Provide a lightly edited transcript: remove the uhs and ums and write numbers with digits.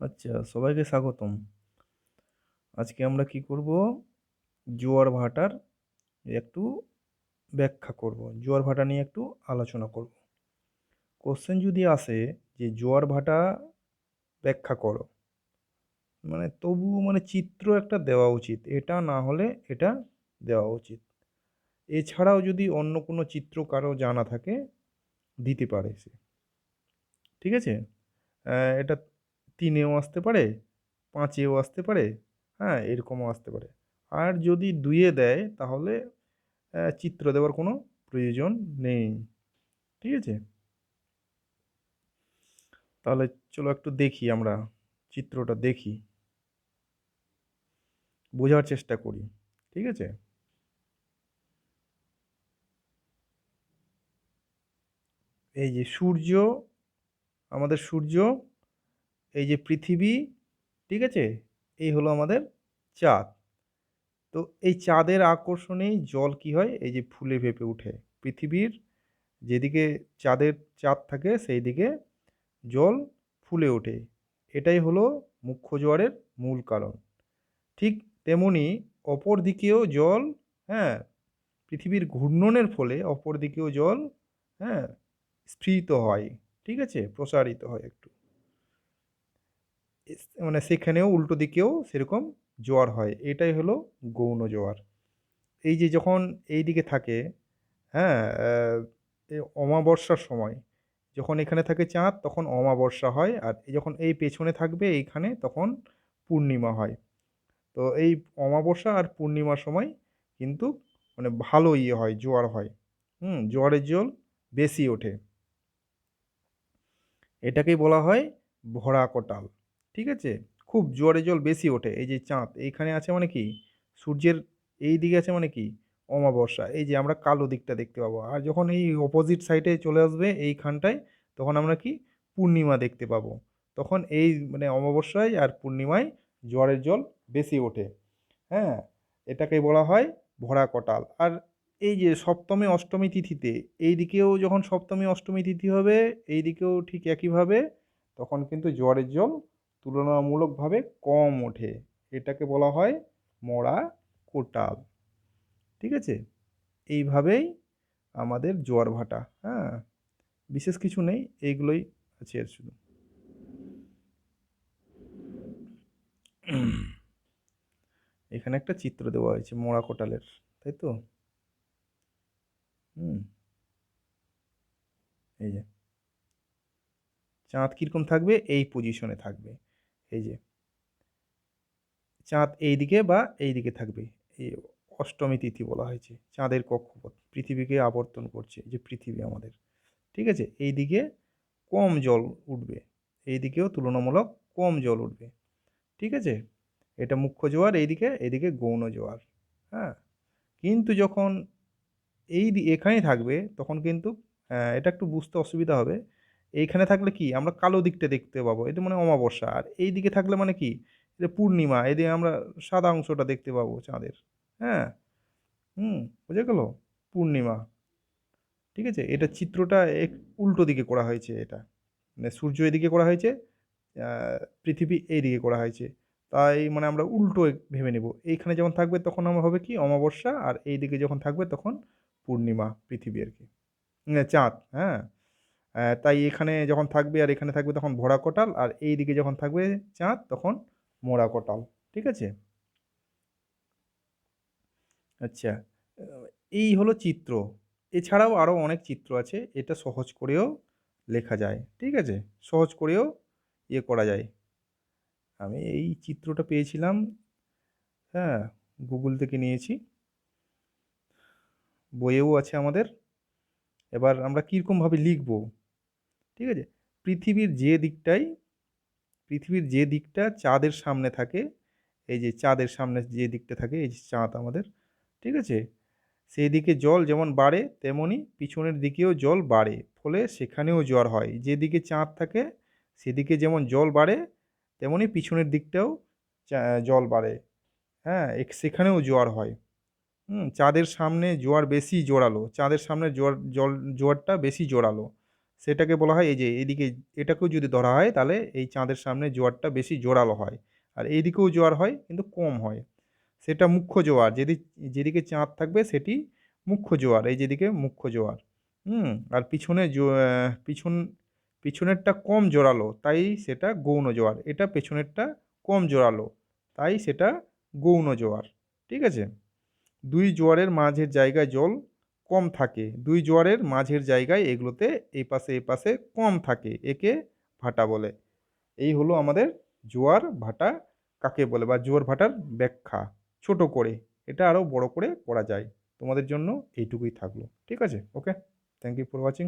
আচ্ছা, সবাইকে স্বাগতম। আজকে আমরা কি করব? জোয়ার ভাটার একটু ব্যাখ্যা করব। জোয়ার ভাটা নিয়ে একটু আলোচনা করব। কোশ্চেন যদি আসে যে জোয়ার ভাটা ব্যাখ্যা করো, মানে তবুও মানে চিত্র একটা দেওয়া উচিত। এটা না হলে এটা দেওয়া উচিত। এছাড়াও যদি অন্য কোনো চিত্র কারো জানা থাকে দিতে পারে সে। ঠিক আছে? এটা ৩ এও আসতে পারে, ৫ এও আসতে পারে, হ্যাঁ? এরকমও আসতে পারে। আর যদি ২ এ দেয় তাহলে চিত্র দেওয়ার কোনো প্রয়োজন নেই। ঠিক আছে? তাহলে চলো একটু দেখি আমরা, চিত্রটা দেখি, বোঝার চেষ্টা করি। ঠিক আছে? এই যে সূর্য, আমাদের সূর্য, এই যে পৃথিবী, ঠিক আছে? এই হলো আমাদের চাঁদ। তো এই চাঁদের আকর্ষণেই জল কি হয়? এই যে ফুলে ফেঁপে ওঠে। পৃথিবীর যেদিকে চাঁদ থাকে সেই দিকে জল ফুলে ওঠে। এটাই হলো মুখ্য জোয়ারের মূল কারণ। ঠিক তেমনি অপর দিকেও জল, হ্যাঁ, পৃথিবীর ঘূর্ণনের ফলে অপর দিকেও জল, হ্যাঁ, স্ফীত হয়। ঠিক আছে? প্রসারিত হয় একটু। মানে সেখানেও উল্টো দিকেও সেরকম জোয়ার হয়। এটাই হলো গৌণ জোয়ার। এই যে যখন এইদিকে থাকে, হ্যাঁ, এই অমাবস্যার সময় যখন এখানে থাকে চাঁদ তখন অমাবস্যা হয়, আর যখন এই পেছনে থাকবে এইখানে তখন পূর্ণিমা হয়। তো এই অমাবস্যা আর পূর্ণিমার সময় কিন্তু মানে ভালো ইয়ে হয়, জোয়ার হয়। জোয়ারের জল বেশি ওঠে। এটাকেই বলা হয় ভরা কোটাল। ঠিক আছে? খুব জোয়ারের জল বেশি ওঠে। এই যে চাঁদ এইখানে আছে মানে কি? সূর্যের এই দিকে আছে মানে কি? অমাবস্যা। এই যে আমরা কালো দিকটা দেখতে পাবো। আর যখন এই অপোজিট সাইডে চলে আসবে এইখানটায় তখন আমরা কি? পূর্ণিমা দেখতে পাবো। তখন এই মানে অমাবস্যায় আর পূর্ণিমায় জোয়ারের জল বেশি ওঠে। হ্যাঁ? এটাকেই বলা হয় ভরা কোটাল। আর এই যে সপ্তমী অষ্টমী তিথিতে এইদিকেও যখন সপ্তমী অষ্টমী তিথি হবে এইদিকেও ঠিক একইভাবে তখন কিন্তু জোয়ারের জল তুলনামূলকভাবে কম ওঠে। এটাকে বলা হয় মরা কোটাল। ঠিক আছে? এইভাবেই আমাদের জোয়ার ভাটা, হ্যাঁ? বিশেষ কিছু নেই, এইগুলোই আছে আর শুধু। এখানে একটা চিত্র দেওয়া হয়েছে মরা কোটালের, তাই তো? হুম, এই যে চাঁদ কিরকম থাকবে? এই পজিশনে থাকবে। এই যে চাঁদ এইদিকে বা এইদিকে থাকবে। এই অষ্টমী তিথি বলা হয়েছে। চাঁদের কক্ষপথ পৃথিবীকে আবর্তন করছে, যে পৃথিবী আমাদের। ঠিক আছে? এইদিকে কম জল উঠবে। এইদিকেও তুলনামূলক কম জল উঠবে। ঠিক আছে? এটা মুখ্য জোয়ার এইদিকে, এদিকে গৌণ জোয়ার। হ্যাঁ? কিন্তু যখন এখানেই থাকবে তখন কিন্তু এটা একটু বুঝতে অসুবিধা হবে। এইখানে থাকলে কি আমরা কালো দিকটা দেখতে পাবো। এটা মানে অমাবস্যা। আর এইদিকে থাকলে মানে কি? এটা পূর্ণিমা। এদিকে আমরা সাদা অংশটা দেখতে পাবো চাঁদের। হ্যাঁ? হুম, বোঝা গেল? পূর্ণিমা। ঠিক আছে? এটা চিত্রটা উল্টো দিকে করা হয়েছে এটা। মানে সূর্য এদিকে করা হয়েছে, আ পৃথিবী এইদিকে করা হয়েছে। তাই মানে আমরা উল্টো ভেবে নেব। এইখানে যখন থাকবে তখন আমার হবে কি? অমাবস্যা, আর এইদিকে যখন থাকবে তখন পূর্ণিমা পৃথিবী আরকি। চাঁদ, হ্যাঁ? তাই এখানে যখন থাকবে আর এখানে থাকবে তখন ভরা কোটাল, আর এইদিকে যখন থাকবে চাঁদ তখন মরা কোটাল। ঠিক আছে? আচ্ছা, আ এই হলো চিত্র। এছাড়াও আরও অনেক চিত্র আছে। এটা সহজ করেও লেখা যায়। ঠিক আছে? সহজ করেও ইয়ে করা যায়। আমি এই চিত্রটা পেয়েছিলাম, হ্যাঁ? Google থেকে নিয়েছি। বইয়েও আছে আমাদের। এবার আমরা কিরকমভাবে লিখব? ঠিক আছে? পৃথিবীর যে দিকটায় পৃথিবীর যে দিকটা চাঁদের সামনে থাকে, এই যে চাঁদের সামনে যে দিকটা থাকে, এই যে চাঁদ আমাদের, ঠিক আছে? সেদিকে জল যেমন বাড়ে তেমনি পিছনের দিকেও জল বাড়ে। ফলে সেখানেও জোয়ার হয়। যেদিকে চাঁদ থাকে সেদিকে যেমন জল বাড়ে তেমনি পিছনের দিকটাও চা জল বাড়ে। হ্যাঁ? সেখানেও জোয়ার হয়। চাঁদের সামনে জোয়ার বেশি জোরালো। চাঁদের সামনে জোয়ারটা বেশি জোরালো। সেটাকে বলা হয় এই যে এদিকে এটাকেও যদি ধরা হয় তাহলে এই চাঁদের সামনে জোয়ারটা বেশি জোরালো হয়। আর এইদিকেও জোয়ার হয় কিন্তু কম হয়। সেটা মুখ্য জোয়ার। যেদিকে চাঁদ থাকবে সেটি মুখ্য জোয়ার। এই যেদিকে মুখ্য জোয়ার। আর পিছনে পিছনেরটা কম জোরালো তাই সেটা গৌণ জোয়ার। এটা পেছনেরটা কম জোরালো তাই সেটা গৌণ জোয়ার। ঠিক আছে? ২ জোয়ারের মাঝের জায়গায় জল কম থাকে। ২ জোয়ারের মাঝের জায়গায় এগুলোতে এপাশে কম থাকে। একে ভাটা বলে। এই হলো আমাদের জোয়ার ভাটা কাকে বলে বা জোয়ার ভাটার ব্যাখ্যা ছোট করে। এটা আরও বড় করে করা যায়। তোমাদের জন্য এইটুকুই থাকলো। ঠিক আছে? Okay. Thank you for watching.